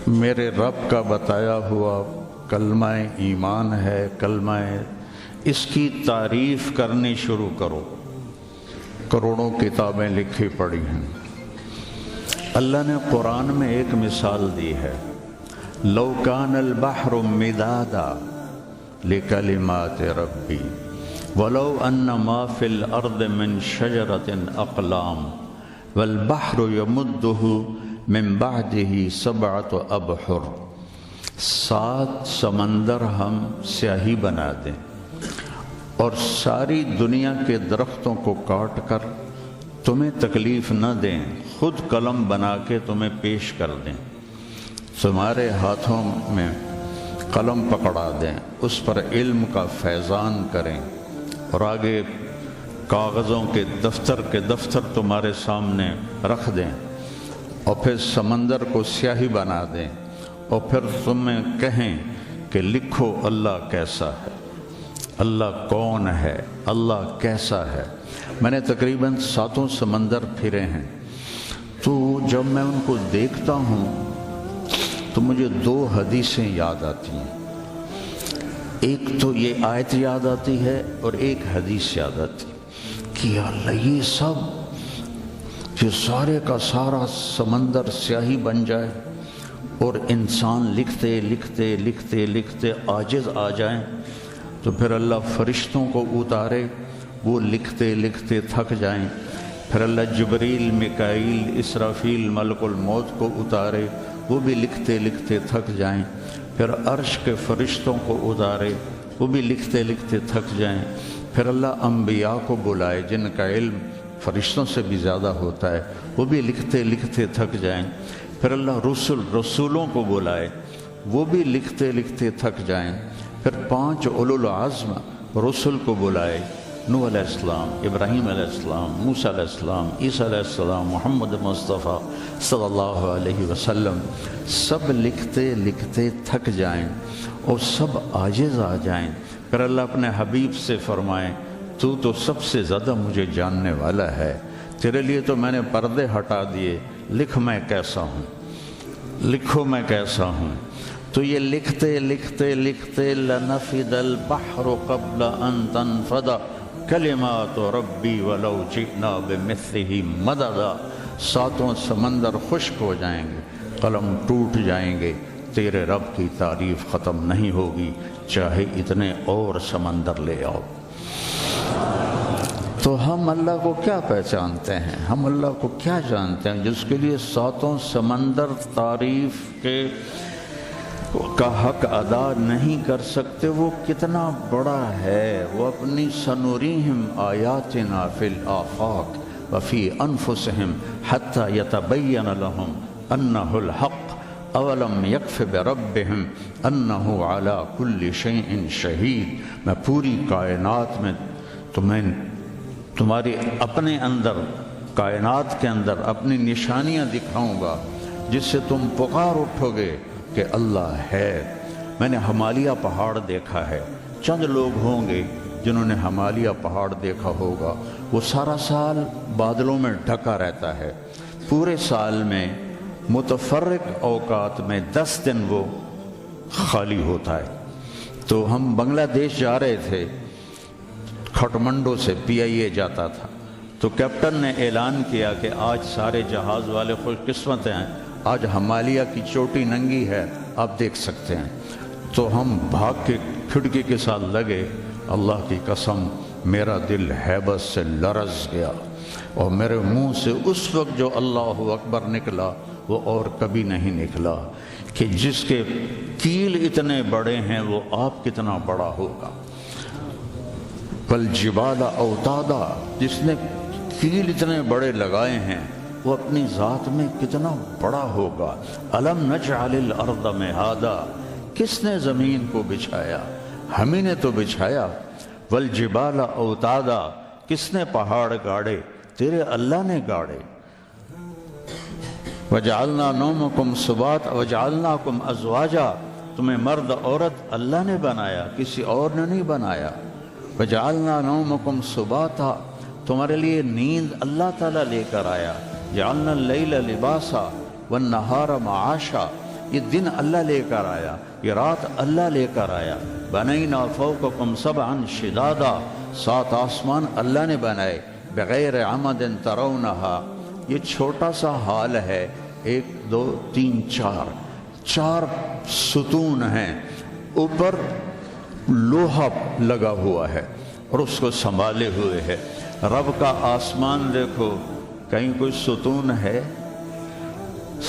میرے رب کا بتایا ہوا کلمہ ایمان ہے، کلمہ اس کی تعریف کرنی شروع کرو۔ کروڑوں کتابیں لکھی پڑی ہیں۔ اللہ نے قرآن میں ایک مثال دی ہے، لو کان البحر مدادا لکلمات ربی ولو ان ما فی الارض من شجرۃ اقلام والبحر یمدہ من بعدہ سبعۃ ابحر۔ 7 سمندر ہم سیاہی بنا دیں اور ساری دنیا کے درختوں کو کاٹ کر تمہیں تکلیف نہ دیں، خود قلم بنا کے تمہیں پیش کر دیں، تمہارے ہاتھوں میں قلم پکڑا دیں، اس پر علم کا فیضان کریں اور آگے کاغذوں کے دفتر تمہارے سامنے رکھ دیں اور پھر سمندر کو سیاہی بنا دیں اور پھر تمہیں کہیں کہ لکھو اللہ کیسا ہے، اللہ کون ہے، اللہ کیسا ہے۔ میں نے تقریباً 7 سمندر پھرے ہیں، تو جب میں ان کو دیکھتا ہوں تو مجھے 2 حدیثیں یاد آتی ہیں۔ ایک تو یہ آیت یاد آتی ہے اور ایک حدیث یاد آتی ہے کہ یا اللہ یہ سب جو سارے کا سارا سمندر سیاہی بن جائے اور انسان لکھتے لکھتے لکھتے لکھتے عاجز آ جائیں تو پھر اللہ فرشتوں کو اتارے، وہ لکھتے لکھتے تھک جائیں، پھر اللہ جبریل، میکائیل، اسرافیل، ملک الموت کو اتارے، وہ بھی لکھتے لکھتے تھک جائیں، پھر عرش کے فرشتوں کو اتارے، وہ بھی لکھتے لکھتے تھک جائیں، پھر اللہ انبیاء کو بلائے جن کا علم فرشتوں سے بھی زیادہ ہوتا ہے، وہ بھی لکھتے لکھتے تھک جائیں، پھر اللہ رسولوں کو بلائے، وہ بھی لکھتے لکھتے تھک جائیں، پھر 5 اولو العزم رسل کو بلائے، نوح علیہ السلام، ابراہیم علیہ السلام، موسیٰ علیہ السلام، عیسیٰ علیہ السلام، محمد مصطفیٰ صلی اللہ علیہ وسلم، سب لکھتے لکھتے تھک جائیں اور سب عاجز آ جائیں، پھر اللہ اپنے حبیب سے فرمائیں تو سب سے زیادہ مجھے جاننے والا ہے، تیرے لیے تو میں نے پردے ہٹا دیے، لکھ میں کیسا ہوں، لکھو میں کیسا ہوں۔ تو یہ لکھتے لکھتے لکھتے لنفد البحر قبل ان تنفد کلمات ربی ولو جئنا بمثلہ مددا۔ 7 سمندر خشک ہو جائیں گے، قلم ٹوٹ جائیں گے، تیرے رب کی تعریف ختم نہیں ہوگی چاہے اتنے اور سمندر لے آؤ۔ تو ہم اللہ کو کیا پہچانتے ہیں، ہم اللہ کو کیا جانتے ہیں جس کے لیے 7 سمندر تعریف کا حق ادا نہیں کر سکتے؟ وہ کتنا بڑا ہے۔ وہ اپنی سنوريهم آیاتنا فی الآفاق وفی انفسهم حتی یتبین لهم انہ الحق اولم یکف بربهم انہ علی کل شیء شہید۔ میں پوری کائنات میں تمہاری اپنے اندر، کائنات کے اندر اپنی نشانیاں دکھاؤں گا جس سے تم پکار اٹھو گے کہ اللہ ہے۔ میں نے ہمالیہ پہاڑ دیکھا ہے، چند لوگ ہوں گے جنہوں نے ہمالیہ پہاڑ دیکھا ہوگا۔ وہ سارا سال بادلوں میں ڈھکا رہتا ہے، پورے سال میں متفرق اوقات میں 10 دن وہ خالی ہوتا ہے۔ تو ہم بنگلہ دیش جا رہے تھے، کھٹمنڈو سے PIA جاتا تھا، تو کیپٹن نے اعلان کیا کہ آج سارے جہاز والے خوش قسمت ہیں، آج ہمالیہ کی چوٹی ننگی ہے، آپ دیکھ سکتے ہیں۔ تو ہم بھاگ کے کھڑکی کے ساتھ لگے، اللہ کی قسم میرا دل ہیبت سے لرز گیا اور میرے منہ سے اس وقت جو اللہ اکبر نکلا وہ اور کبھی نہیں نکلا کہ جس کے کیل اتنے بڑے ہیں وہ آپ کتنا بڑا ہوگا۔ والجبال اوتادا، جس نے کیل اتنے بڑے لگائے ہیں وہ اپنی ذات میں کتنا بڑا ہوگا۔ الم نجعل الارض مہادا، کس نے زمین کو بچھایا؟ ہمیں نے تو بچھایا۔ والجبال اوتادا، کس نے پہاڑ گاڑے؟ تیرے اللہ نے گاڑے۔ وجعلنا نومکم سباتا وجعلناکم ازواجا، تمہیں مرد عورت اللہ نے بنایا، کسی اور نے نہیں بنایا۔ وجعلنا نومکم سباتا، تمہارے لیے نیند اللہ تعالیٰ لے کر آیا۔ جعلنا اللیل لباسا والنہار معاشا، یہ دن اللہ لے کر آیا، یہ رات اللہ لے کر آیا۔ بنینا فوقکم سبعا شدادا، 7 آسمان اللہ نے بنائے، بغیر عمد ترونہا۔ یہ چھوٹا سا ہال ہے، 1 2 3 4 ستون ہیں، اوپر لوہا لگا ہوا ہے اور اس کو سنبھالے ہوئے ہے۔ رب کا آسمان دیکھو، کہیں کوئی ستون ہے؟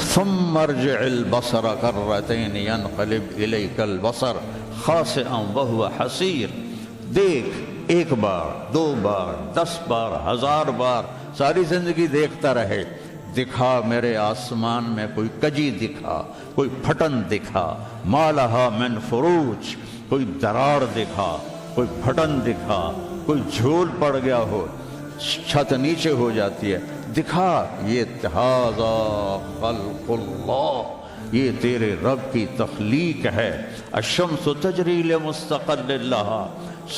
ثم ارجع البصر کرتین ینقلب الیک البصر خاسئا وهو حسیر۔ دیکھ، 1 بار 2 بار 10 بار 1000 بار، ساری زندگی دیکھتا رہے۔ دکھا میرے آسمان میں کوئی کجی دکھا، کوئی پھٹن دکھا، ما لہا من فروج، کوئی دراڑ دکھا، کوئی پھٹن دکھا، کوئی جھول پڑ گیا ہو، چھت نیچے ہو جاتی ہے، دکھا۔ یہ ھذا خلق اللہ، یہ تیرے رب کی تخلیق ہے۔ الشمس تجری لمستقر لہا،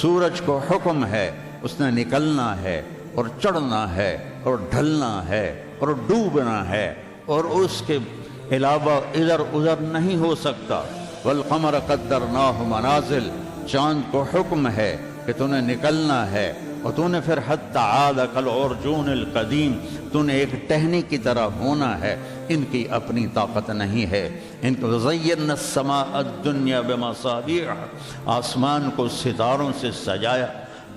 سورج کو حکم ہے، اس نے نکلنا ہے اور چڑھنا ہے اور ڈھلنا ہے اور ڈوبنا ہے، اور اس کے علاوہ ادھر ادھر نہیں ہو سکتا۔ والقمر قدرناہ منازل، چاند کو حکم ہے کہ تو نے نکلنا ہے، اور تو نے پھر حتی عاد کالعرجون القدیم، تو نے ایک ٹہنی کی طرح ہونا ہے۔ ان کی اپنی طاقت نہیں ہے۔ ان کو وزینا السماء الدنیا بمصابیح، آسمان کو ستاروں سے سجایا،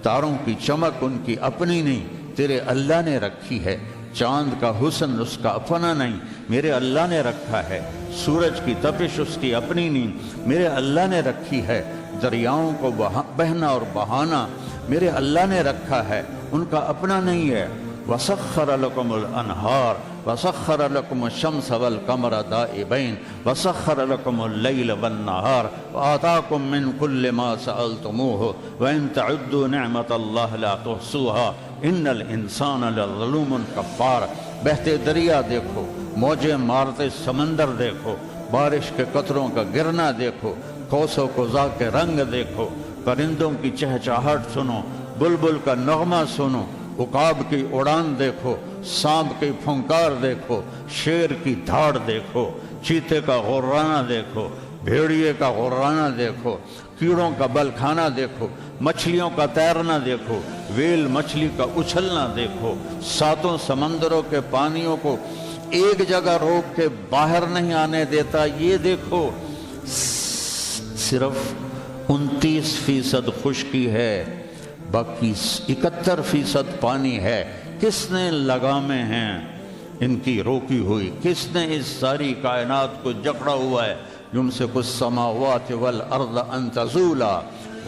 تاروں کی چمک ان کی اپنی نہیں، تیرے اللہ نے رکھی ہے۔ چاند کا حسن اس کا اپنا نہیں، میرے اللہ نے رکھا ہے۔ سورج کی تپش اس کی اپنی نہیں، میرے اللہ نے رکھی ہے۔ دریاؤں کو بہنا اور بہانا میرے اللہ نے رکھا ہے، ان کا اپنا نہیں ہے۔ وَسَخَّرَ لَكُمُ الْأَنْهَارَ وَسَخَّرَ لَكُمُ الشَّمْسَ وَالْقَمَرَ دَائِبَيْنِ وَسَخَّرَ لَكُمُ اللَّيْلَ وَالنَّهَارَ وَآتَاكُم مِّن كُلِّ مَا سَأَلْتُمُوهُ وَإِن تَعُدُّوا نِعْمَةَ اللَّهِ لَا تُحْصُوهَا إِنَّ الْإِنسَانَ لَظَلُومٌ كَفَّارٌ۔ بہتے دریا دیکھو، موجیں مارتے سمندر دیکھو، بارش کے قطروں کا گرنا دیکھو، قوس و قزح کے رنگ دیکھو، پرندوں کی چہچہاہٹ سنو، بلبل کا نغمہ سنو، عقاب کی اڑان دیکھو، سانپ کی پھنکار دیکھو، شیر کی دھاڑ دیکھو، چیتے کا غرانہ دیکھو، بھیڑیے کا غرانہ دیکھو، کیڑوں کا بل کھانا دیکھو، مچھلیوں کا تیرنا دیکھو، ویل مچھلی کا اچھلنا دیکھو، 7 سمندروں کے پانیوں کو ایک جگہ روک کے باہر نہیں آنے دیتا، یہ دیکھو۔ صرف 29% خشکی ہے، باقی 71% پانی ہے۔ کس نے لگامیں ہیں ان کی روکی ہوئی؟ کس نے اس ساری کائنات کو جکڑا ہوا ہے؟ یمسک السماوات والارض ان تزولا،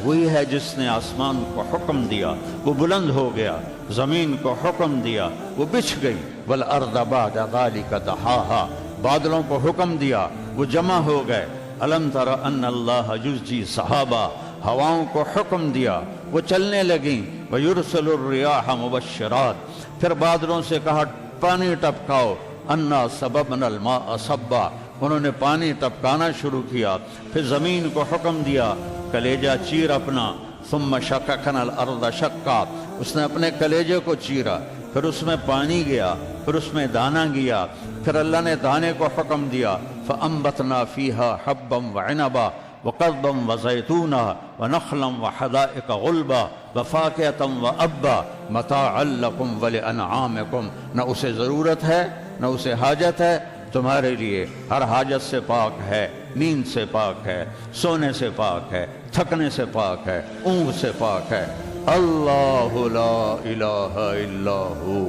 وہی ہے جس نے آسمان کو حکم دیا، وہ بلند ہو گیا، زمین کو حکم دیا، وہ بچھ گئی۔ والارض بعد ذلک دحاہا، بادلوں کو حکم دیا، وہ جمع ہو گئے۔ الم تر ان اللہ یزجی صحابہ، ہواؤں کو حکم دیا، وہ چلنے لگیں۔ ویرسل الریاح مبشرات، پھر بادلوں سے کہا پانی ٹپکاؤ۔ انا سببنا الماء صبا، انہوں نے پانی ٹپکانا شروع کیا۔ پھر زمین کو حکم دیا کلیجہ چیر اپنا۔ ثم شققنا الارض شقا، اس نے اپنے کلیجے کو چیرا، پھر اس میں پانی گیا، پھر اس میں دانہ گیا، پھر اللہ نے دانے کو حکم دیا۔ فَأَنبَتْنَا فِيهَا حَبًّا وَعِنَبًا وَقَضْبًا وَزَيْتُونًا وَنَخْلًا وَحَدَائِقَ غُلْبًا وَفَاكِهَةً وَأَبًّا مَتَاعًا لَكُمْ وَلِأَنْعَامِكُمْ۔ نہ اسے ضرورت ہے نہ اسے حاجت ہے، تمہارے لیے ہر حاجت سے پاک ہے، نیند سے پاک ہے، سونے سے پاک ہے، تھکنے سے پاک ہے، اونگ سے پاک ہے۔ اللہ لا الہ الا ہو۔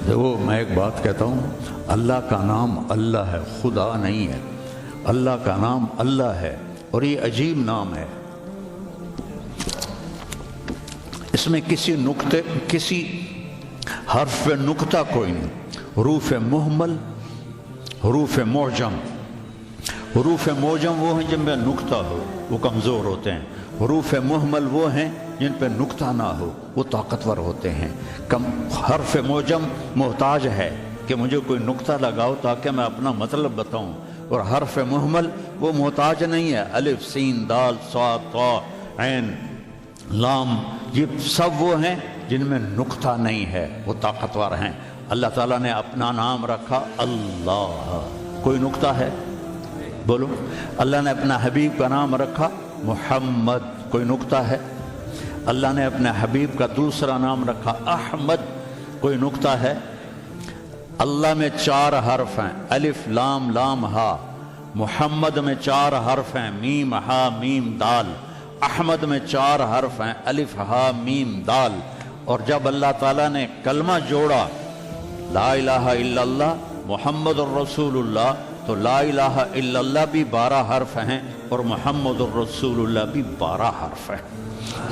دیکھو میں ایک بات کہتا ہوں، اللہ کا نام اللہ ہے، خدا نہیں ہے۔ اللہ کا نام اللہ ہے اور یہ عجیب نام ہے، اس میں کسی حرف پہ نقطہ کوئی نہیں۔ حروف مہمل، حروف معجم، حروف معجم وہ ہیں جن پہ نقطہ ہو، وہ کمزور ہوتے ہیں۔ حروف مہمل وہ ہیں جن پہ نقطہ نہ ہو، وہ طاقتور ہوتے ہیں۔ حرف معجم محتاج ہے کہ مجھے کوئی نقطہ لگاؤ تاکہ میں اپنا مطلب بتاؤں، اور حرف مہمل وہ محتاج نہیں ہے۔ الف سین دال صاد طا عین لام، یہ سب وہ ہیں جن میں نقطہ نہیں ہے، وہ طاقتور ہیں۔ اللہ تعالیٰ نے اپنا نام رکھا اللہ، کوئی نقطہ ہے؟ بولو۔ اللہ نے اپنا حبیب کا نام رکھا محمد، کوئی نقطہ ہے؟ اللہ نے اپنے حبیب کا دوسرا نام رکھا احمد، کوئی نقطہ ہے؟ اللہ میں 4 حرف ہیں، الف لام لام ہا۔ محمد میں 4 حرف ہیں، میم ہا میم دال۔ احمد میں 4 حرف ہیں، الف ہا میم دال۔ اور جب اللہ تعالیٰ نے کلمہ جوڑا لا الہ الا اللہ محمد الرسول اللہ، تو لا الہ الا اللہ بھی 12 حرف ہیں اور محمد الرسول اللہ بھی 12 حرف ہیں۔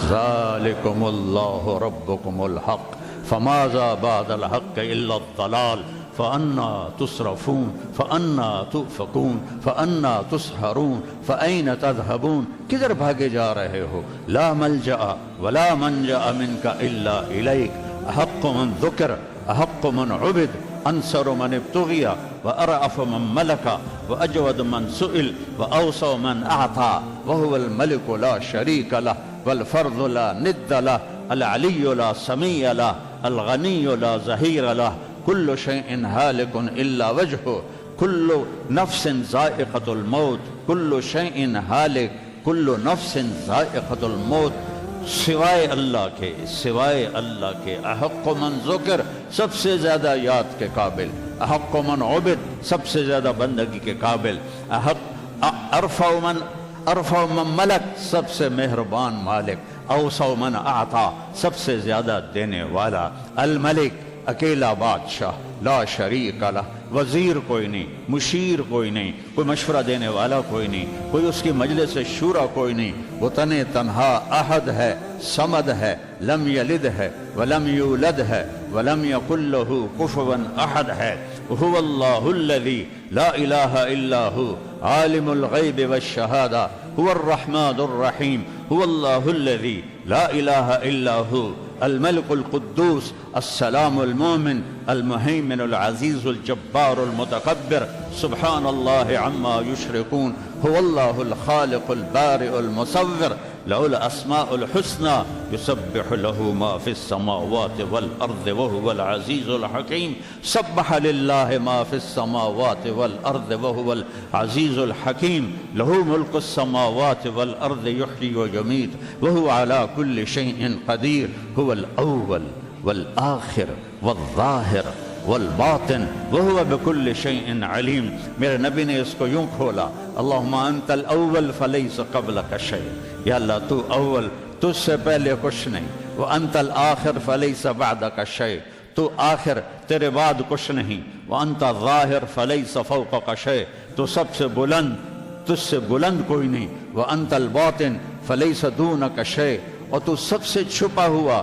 ذالکم اللہ ربکم الحق فماذا بعد الحق الا الضلال فأنا تصرفون فأنا تؤفكون فأنا تسحرون فأين تذهبون، کدھر بھاگے جا رہے ہو؟ لا ملجأ ولا منجأ منك إلا إليك، أحق من ذكر أحق من عبد، أنصر من ابتغي وأرأف من ملك وأجود من سئل وأوصى من أعطى وهو الملك لا شريك له والفرد لا ند له العلي لا سمي له الغني لا ظهير له كل شيء هالك إلا وجهه كل نفس ذائقة الموت كل شيء هالك كل نفس ذائقة الموت، سوائے اللہ کے احق من ذکر، سب سے زیادہ یاد کے قابل، احق من عبد، سب سے زیادہ بندگی کے قابل، ارفع من ملک، سب سے مہربان مالک، اوسع من اعطا، سب سے زیادہ دینے والا، الملک، اکیلا بادشاہ، لا شریک لہ، وزیر کوئی نہیں، مشیر کوئی نہیں، کوئی مشورہ دینے والا کوئی نہیں، کوئی اس کی مجلس شورا کوئی نہیں، وہ تنہا احد ہے، صمد ہے، لم یلد ہے ولم یولد ہے ولم یکن لہ کفوا احد ہے، هو اللہ الذی لا الہ الا هو عالم الغیب والشہادہ هو الرحمن الرحیم، هو اللہ الذی لا الہ الا هو الملك القدوس السلام المؤمن المهيمن العزيز الجبار المتكبر سبحان الله عما يشركون، هو الله الخالق البارئ المصور له الأسماء الحسنى يسبح له ما في السماوات والأرض وهو العزيز الحكيم، سبح لله ما في السماوات والأرض وهو العزيز الحكيم، له ملك السماوات والأرض يحيي ويميت وهو على كل شيء قدير، هو الأول والآخر والظاہر والباطن وهو بكل شيء علیم۔ میرے نبی نے اس کو یوں کھولا، اللہم انت الاول فلیس قبلک شیء، یا اللہ تو اول، تجھ سے پہلے کچھ نہیں، وانت الآخر فلیس بعدک شیء، تو آخر تیرے بعد کچھ نہیں، وانت الظاہر فلیس فوقک شیء، تو سب سے بلند، تجھ سے بلند کوئی نہیں، وانت الباطن فلیس دونک شیء، اور تو سب سے چھپا ہوا،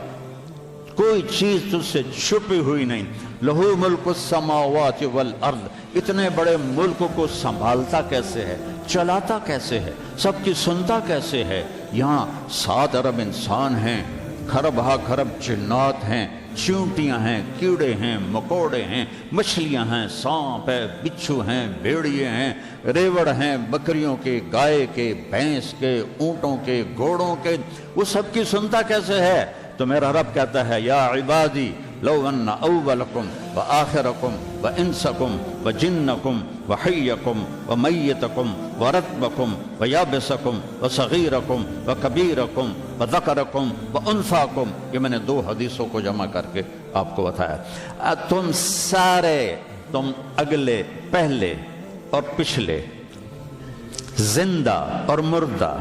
کوئی چیز تجھ سے چھپی ہوئی نہیں، لہو ملک السماوات والارض، اتنے بڑے ملک کو سنبھالتا کیسے ہے، چلاتا کیسے ہے، سب کی سنتا کیسے ہے؟ یہاں 7 ارب انسان ہیں، کھرب ہا کھرب جنات ہیں، چونٹیاں ہیں، کیڑے ہیں، مکوڑے ہیں، مچھلیاں ہیں، سانپ ہے، بچھو ہیں، بھیڑیے ہیں، ریوڑ ہیں، بکریوں کے، گائے کے، بھینس کے، اونٹوں کے، گھوڑوں کے، وہ سب کی سنتا کیسے ہے؟ تو میرا رب کہتا ہے یا عبادی لو ان اولکم وآخرکم وانسکم وجنکم وحیکم ومیتکم ورتبکم ویابسکم وصغیرکم وکبیرکم وذکرکم وانثاکم، یہ میں نے 2 حدیثوں کو جمع کر کے آپ کو بتایا، تم سارے، تم اگلے، پہلے اور پچھلے، زندہ اور مردہ،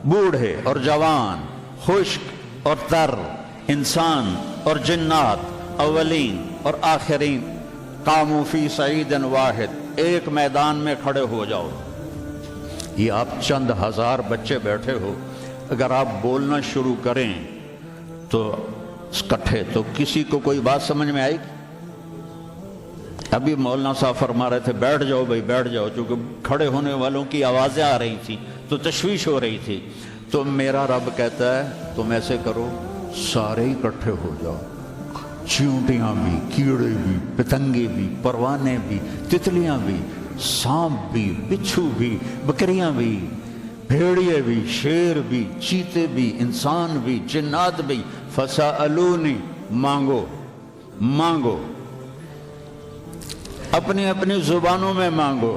بوڑھے اور جوان، خشک اور تر، انسان اور جنات، اولین اور آخرین، قاموا فی صعید واحد، ایک میدان میں کھڑے ہو جاؤ۔ یہ آپ چند ہزار بچے بیٹھے ہو، اگر آپ بولنا شروع کریں تو اکٹھے، تو کسی کو کوئی بات سمجھ میں آئے گی؟ ابھی مولانا صاحب فرما رہے تھے بیٹھ جاؤ بھائی بیٹھ جاؤ، چونکہ کھڑے ہونے والوں کی آوازیں آ رہی تھی تو تشویش ہو رہی تھی، تو میرا رب کہتا ہے تم ایسے کرو، سارے اکٹھے ہو جاؤ، چیونٹیاں بھی، کیڑے بھی، پتنگے بھی، پروانے بھی، تتلیاں بھی، سانپ بھی، بچھو بھی، بکریاں بھی، بھیڑیے بھی، شیر بھی، چیتے بھی، انسان بھی، جنات بھی، فسألونی، مانگو، مانگو، اپنی اپنی زبانوں میں مانگو،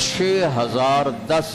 6010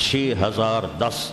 6010।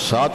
7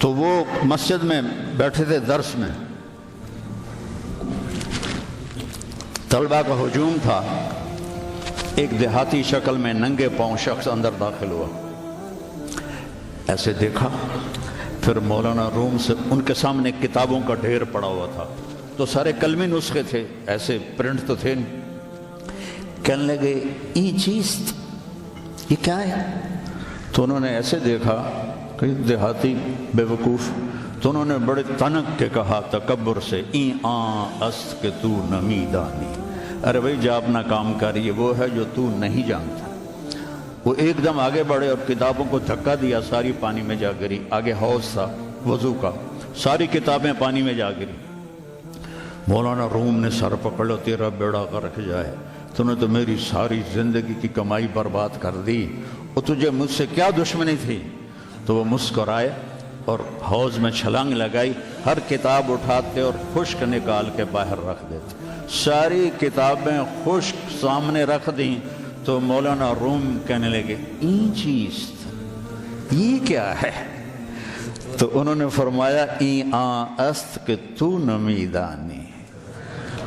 تو وہ مسجد میں بیٹھے تھے درس میں، طلبہ کا ہجوم تھا، ایک دیہاتی شکل میں ننگے پاؤں شخص اندر داخل ہوا، ایسے دیکھا، پھر مولانا روم سے ان کے سامنے کتابوں کا ڈھیر پڑا ہوا تھا، تو سارے کلمی نسخے تھے، ایسے پرنٹ تو تھے نہیں۔ کہنے لگے یہ چیز یہ کیا ہے؟ تو انہوں نے ایسے دیکھا کہ دیہاتی بے وقوف، تو انہوں نے بڑے تنک کے کہا تکبر سے، این آن است کہ تو نمی دانی، ارے بھائی جا اپنا کام کر، یہ وہ ہے جو تو نہیں جانتا۔ وہ ایک دم آگے بڑھے اور کتابوں کو دھکا دیا، ساری پانی میں جا گری، آگے حوض تھا وضو کا، ساری کتابیں پانی میں جا گری۔ مولانا روم نے سر پکڑ لو، تیرا بیڑا غرق جائے، تو نے تو میری ساری زندگی کی کمائی برباد کر دی، اور تجھے مجھ سے کیا دشمنی تھی؟ تو وہ مسکرائے اور حوض میں چھلانگ لگائی، ہر کتاب اٹھاتے اور خشک نکال کے باہر رکھ دیتے، ساری کتابیں خشک سامنے رکھ دیں۔ تو مولانا روم کہنے لگے این چیز یہ کیا ہے؟ تو انہوں نے فرمایا این آن است کہ تو نمی دانی،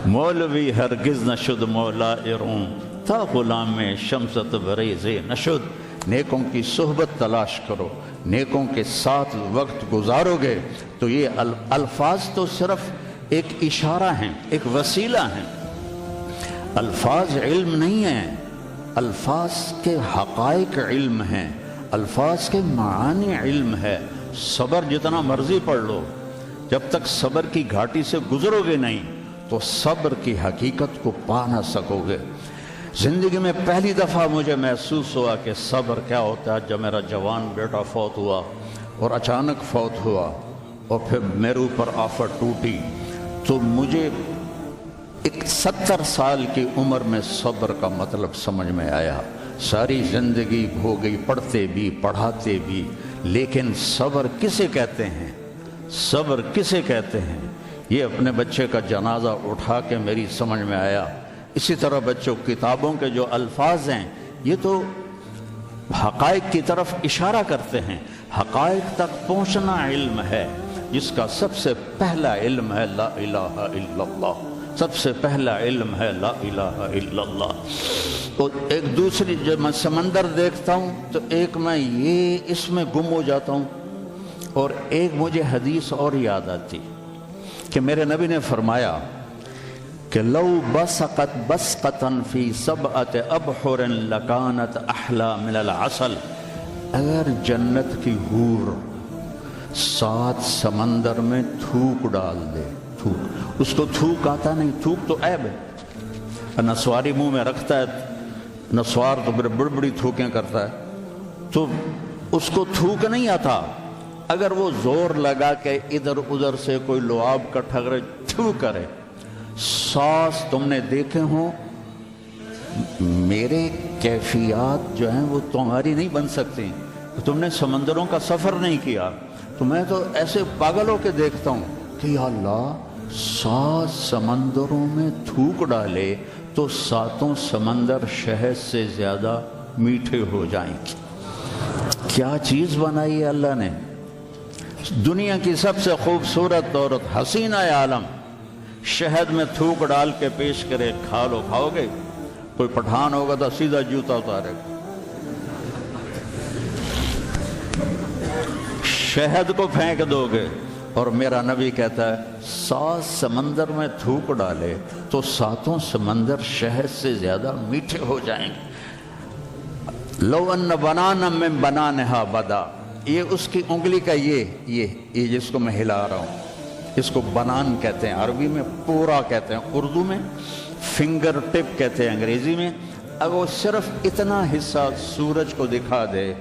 مولوی ہرگز نشد مولا ارون تا غلام شمس تبریز نشد۔ نیکوں کی صحبت تلاش کرو، نیکوں کے ساتھ وقت گزارو گے تو یہ الفاظ تو صرف ایک اشارہ ہیں، ایک وسیلہ ہیں، الفاظ علم نہیں ہیں، الفاظ کے حقائق علم ہیں، الفاظ کے معانی علم ہے۔ صبر جتنا مرضی پڑھ لو، جب تک صبر کی گھاٹی سے گزرو گے نہیں تو صبر کی حقیقت کو پا نہ سکو گے۔ زندگی میں پہلی دفعہ مجھے محسوس ہوا کہ صبر کیا ہوتا ہے جب میرا جوان بیٹا فوت ہوا، اور اچانک فوت ہوا، اور پھر میرے اوپر آفت ٹوٹی، تو مجھے ایک 70 سال کی عمر میں صبر کا مطلب سمجھ میں آیا۔ ساری زندگی ہو گئی پڑھتے بھی پڑھاتے بھی، لیکن صبر کسے کہتے ہیں؟ صبر کسے کہتے ہیں؟ یہ اپنے بچے کا جنازہ اٹھا کے میری سمجھ میں آیا۔ اسی طرح بچوں کتابوں کے جو الفاظ ہیں یہ تو حقائق کی طرف اشارہ کرتے ہیں، حقائق تک پہنچنا علم ہے، جس کا سب سے پہلا علم ہے لا الہ الا اللہ، سب سے پہلا علم ہے لا الہ الا اللہ۔ تو ایک دوسری جب میں سمندر دیکھتا ہوں تو ایک میں یہ اس میں گم ہو جاتا ہوں، اور ایک مجھے حدیث اور یاد آتی کہ میرے نبی نے فرمایا کہ لو بسقت بسقتا فی سبعۃ ابحر لکانت احلی من العسل، اگر جنت کی حور 7 سمندر میں تھوک ڈال دے، تھوک، اس کو تھوک آتا نہیں، تھوک تو عیب ہے، نسواری منہ میں رکھتا ہے، نسوار تو بڑی بڑی تھوکیں کرتا ہے، تو اس کو تھوک نہیں آتا، اگر وہ زور لگا کے ادھر ادھر سے کوئی لعاب کا ٹھگرے تھوک کرے، سانس تم نے دیکھے ہوں، میرے کیفیات جو ہیں وہ تمہاری نہیں بن سکتی، تم نے سمندروں کا سفر نہیں کیا، تو میں تو ایسے پاگل ہو کے دیکھتا ہوں کہ یا اللہ 7 سمندروں میں تھوک ڈالے تو 7 سمندر شہد سے زیادہ میٹھے ہو جائیں گے۔ کیا چیز بنائی ہے اللہ نے؟ دنیا کی سب سے خوبصورت عورت، حسینہ عالم، شہد میں تھوک ڈال کے پیش کرے، کھا لو، کھاؤ گے؟ کوئی پٹھان ہوگا تو سیدھا جوتا اتارے گا۔ شہد کو پھینک دو گے، اور میرا نبی کہتا ہے 7 سمندر میں تھوک ڈالے تو 7 سمندر شہد سے زیادہ میٹھے ہو جائیں گے۔ لو ان بنانا من بنانہا بدا، یہ اس کی انگلی کا یہ جس کو میں ہلا رہا ہوں، اس کو بنان کہتے ہیں عربی میں، پورا کہتے ہیں اردو میں، فنگر ٹپ کہتے ہیں انگریزی میں۔ اگر وہ صرف اتنا حصہ سورج کو دکھا دے،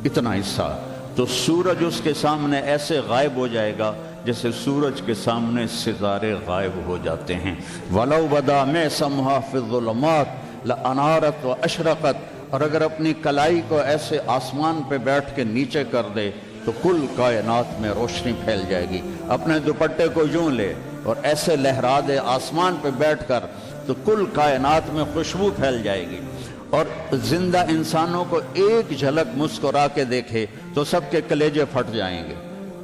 اتنا حصہ، تو سورج اس کے سامنے ایسے غائب ہو جائے گا جیسے سورج کے سامنے ستارے غائب ہو جاتے ہیں۔ وَلَوْ بَدَا مِعْصَمُهَا فِي الظُّلُمَاتِ لَأَنَارَتْ وَأَشْرَقَتْ، اور اگر اپنی کلائی کو ایسے آسمان پہ بیٹھ کے نیچے کر دے تو کل کائنات میں روشنی پھیل جائے گی۔ اپنے دوپٹے کو یوں لے اور ایسے لہرا دے آسمان پہ بیٹھ کر تو کل کائنات میں خوشبو پھیل جائے گی، اور زندہ انسانوں کو ایک جھلک مسکرا کے دیکھے تو سب کے کلیجے پھٹ جائیں گے۔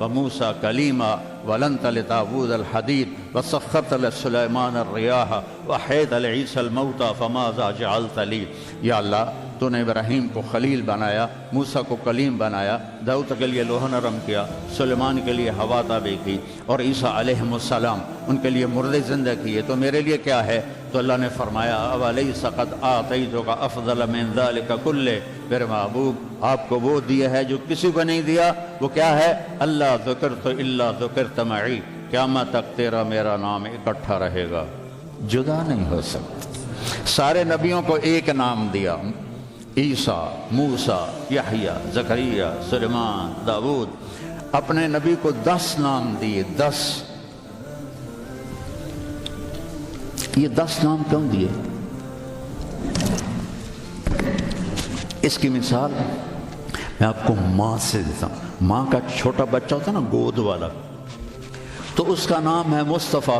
وموسى كليما ولنت لداود الحديد وسخرت لسليمان الرياح وأحييت لعيسى الموتى فماذا جعلت لي. یا اللہ تو نے ابراہیم کو خلیل بنایا، موسیٰ کو کلیم بنایا، داؤد کے لیے لوح نرم کیا، سلیمان کے لیے ہوا تابع کی، اور عیسیٰ علیہ السلام ان کے لیے مردے زندہ کیے، تو میرے لیے کیا ہے؟ تو اللہ نے فرمایا اولیس قد آتیتک افضل من ذلک کلہ، میرے محبوب آپ کو وہ دیا ہے جو کسی کو نہیں دیا. وہ کیا ہے؟ اللہ ذکرت الا ذکرت معی، قیامت تک تیرا میرا نام اکٹھا رہے گا، جدا نہیں ہو سکتا. سارے نبیوں کو ایک نام دیا، عیسیٰ، موسیٰ، یحییٰ، زکریا، سلیمان، داؤد. اپنے نبی کو 10 نام دیے، 10. یہ 10 نام کیوں دیے؟ اس کی مثال میں آپ کو ماں سے دیتا ہوں. ماں کا چھوٹا بچہ ہوتا ہے نا، گود والا، تو اس کا نام ہے مصطفیٰ.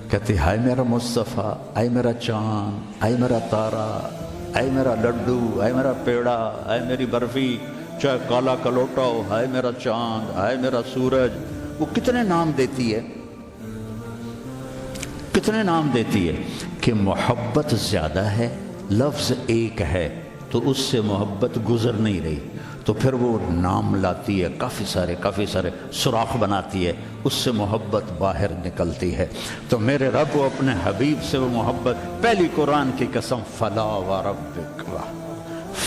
کہتے ہائے میرا مصطفیٰ، اے میرا چاند، اے میرا تارا، اے میرا لڈو، اے میرا پیڑا، اے میری برفی، چاہے کالا کلوٹا ہو، ہائے میرا چاند، ہائے میرا سورج. وہ کتنے نام دیتی ہے، کتنے نام دیتی ہے کہ محبت زیادہ ہے، لفظ ایک ہے تو اس سے محبت گزر نہیں رہی، تو پھر وہ نام لاتی ہے، کافی سارے سوراخ بناتی ہے، اس سے محبت باہر نکلتی ہے. تو میرے رب کو اپنے حبیب سے وہ محبت. پہلی قرآن کی قسم، فلا وربک،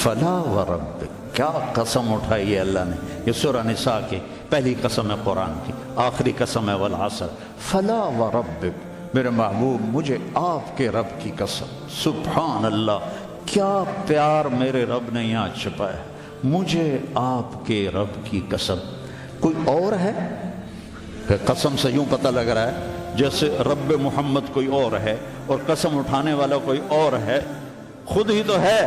فلا وربک، کیا قسم اٹھائی ہے اللہ نے. یہ سورہ نساء کی پہلی قسم ہے قرآن کی، آخری قسم ہے والعصر. فلا وربک، میرے محبوب مجھے آپ کے رب کی قسم. سبحان اللہ، کیا پیار میرے رب نے یہاں چھپایا. مجھے آپ کے رب کی قسم. کوئی اور ہے؟ قسم سے یوں پتہ لگ رہا ہے جیسے رب محمد کوئی اور ہے اور قسم اٹھانے والا کوئی اور ہے، خود ہی تو ہے.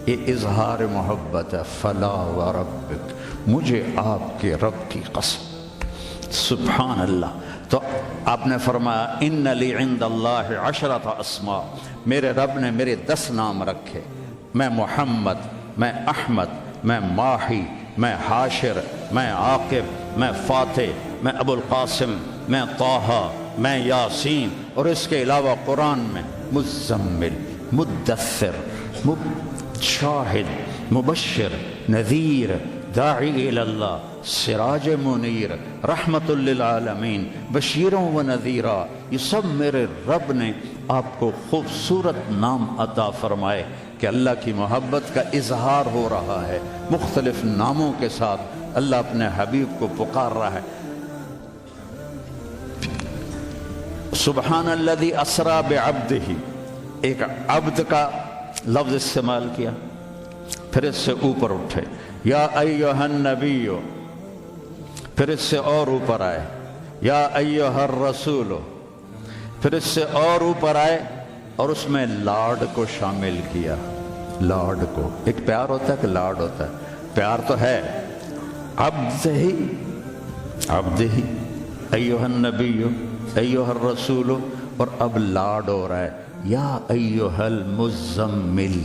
یہ اظہار محبت ہے. فلا وربک، مجھے آپ کے رب کی قسم. سبحان اللہ. تو آپ نے فرمایا ان لی عند اللہ 10 اسماء، میرے رب نے میرے 10 نام رکھے. میں محمد، میں احمد، میں ماہی، میں حاشر، میں عاقب، میں فاتح، میں ابو القاسم، میں طٰہٰ، میں یاسین. اور اس کے علاوہ قرآن میں مزمل، مدثر، شاہد، مبشر، نذیر، داعی اللہ، سراج منیر، رحمت للعالمین، بشیروں و نذیرہ. یہ سب میرے رب نے آپ کو خوبصورت نام عطا فرمائے کہ اللہ کی محبت کا اظہار ہو رہا ہے. مختلف ناموں کے ساتھ اللہ اپنے حبیب کو پکار رہا ہے. سبحان الذی اسریٰ بعبدہ، ایک عبد کا لفظ استعمال کیا، پھر اس سے اوپر اٹھے یا ایہا النبی، پھر اس سے اور اوپر آئے یا ایہا الرسول، پھر اس سے اور اوپر آئے اور اس میں لاڈ کو شامل کیا. لاڈ کو، ایک پیار ہوتا ہے کہ لاڈ ہوتا ہے. پیار تو ہے، عبد ہی، عبد ہی، ایہا النبی، ایہا الرسول، اور اب لاڈ ہو رہا ہے یا ایہا المزمل.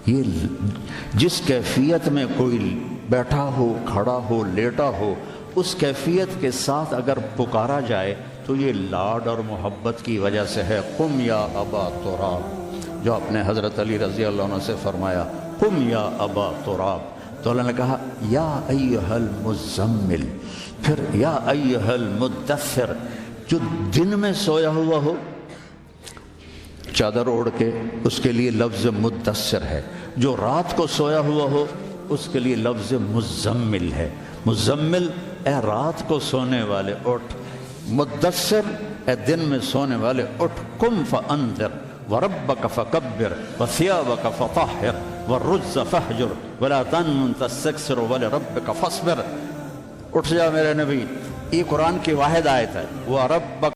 یہ جس کیفیت میں کوئی بیٹھا ہو، کھڑا ہو، لیٹا ہو، اس کیفیت کے ساتھ اگر پکارا جائے تو یہ لاڈ اور محبت کی وجہ سے ہے. قم یا ابا تراب، جو آپ نے حضرت علی رضی اللہ عنہ سے فرمایا قم یا ابا تراب، تو اللہ نے کہا یا ایہا المزمل، پھر یا ایہا المدثر. جو دن میں سویا ہوا ہو چادر اوڑھ کے، اس کے لیے لفظ مدثر ہے. جو رات کو سویا ہوا ہو اس کے لیے لفظ مزمل ہے. مزمل، اے رات کو سونے والے اٹھ. مدثر، اے دن میں سونے والے اٹھ. قم فانذر وربک فکبر وثیابک فطہر والرجز فہجر ولا تمنن تستکثر ولربک فاصبر. اٹھ جا میرے نبی. یہ قرآن کی واحد آیت ہے. وَرَبَّكَ